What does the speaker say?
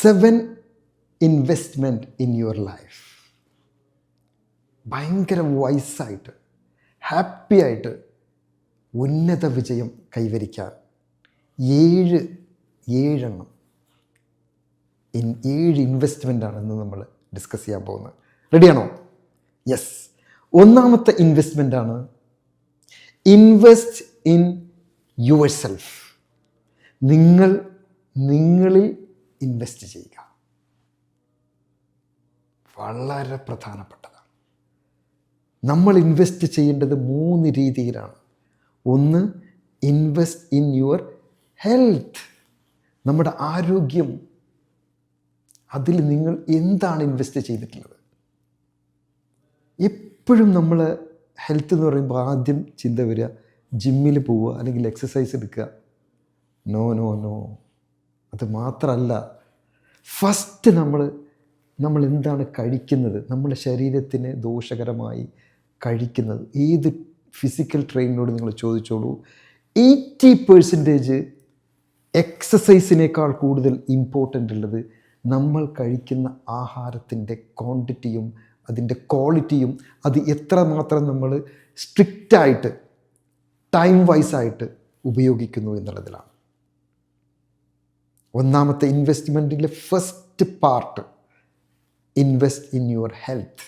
7 investment in your life. ഭയങ്കര വൈസായിട്ട് happy ആയിട്ട് ഉന്നത വിജയം കൈവരിക്കാൻ 7 ഇൻവെസ്റ്റ്മെൻ്റാണ് ഇന്ന് നമ്മൾ ഡിസ്കസ് ചെയ്യാൻ പോകുന്നത്. റെഡിയാണോ? യെസ്. ഒന്നാമത്തെ ഇൻവെസ്റ്റ്മെൻ്റാണ് ഇൻവെസ്റ്റ് ഇൻ യുവർ സെൽഫ്. നിങ്ങളിൽ ഇൻവെസ്റ്റ് ചെയ്യുക. വളരെ പ്രധാനപ്പെട്ടതാണ്. നമ്മൾ ഇൻവെസ്റ്റ് ചെയ്യേണ്ടത് 3 രീതിയിലാണ്. ഒന്ന്, ഇൻവെസ്റ്റ് ഇൻ യുവർ ഹെൽത്ത്, നമ്മുടെ ആരോഗ്യം. അതിൽ നിങ്ങൾ എന്താണ് ഇൻവെസ്റ്റ് ചെയ്തിട്ടുള്ളത്? എപ്പോഴും നമ്മൾ ഹെൽത്ത് എന്ന് പറയുമ്പോൾ ആദ്യം ചിന്ത വരിക ജിമ്മിൽ പോവുക അല്ലെങ്കിൽ എക്സസൈസ് എടുക്കുക. നോ നോ നോ, അത് മാത്രമല്ല. ഫസ്റ്റ് നമ്മൾ എന്താണ് കഴിക്കുന്നത്, നമ്മുടെ ശരീരത്തിന് ദോഷകരമായി കഴിക്കുന്നത്. ഏത് ഫിസിക്കൽ ട്രെയിനിനോട് നിങ്ങൾ ചോദിച്ചോളൂ, 80% എക്സസൈസിനേക്കാൾ കൂടുതൽ ഇമ്പോർട്ടൻ്റ് ഉള്ളത് നമ്മൾ കഴിക്കുന്ന ആഹാരത്തിൻ്റെ ക്വാണ്ടിറ്റിയും അതിൻ്റെ ക്വാളിറ്റിയും അത് എത്രമാത്രം നമ്മൾ സ്ട്രിക്റ്റായിട്ട് ടൈം വൈസായിട്ട് ഉപയോഗിക്കുന്നു എന്നുള്ളതിലാണ്. ഒന്നാമത്തെ ഇൻവെസ്റ്റ്മെൻറ്റിലെ first part, invest in your health.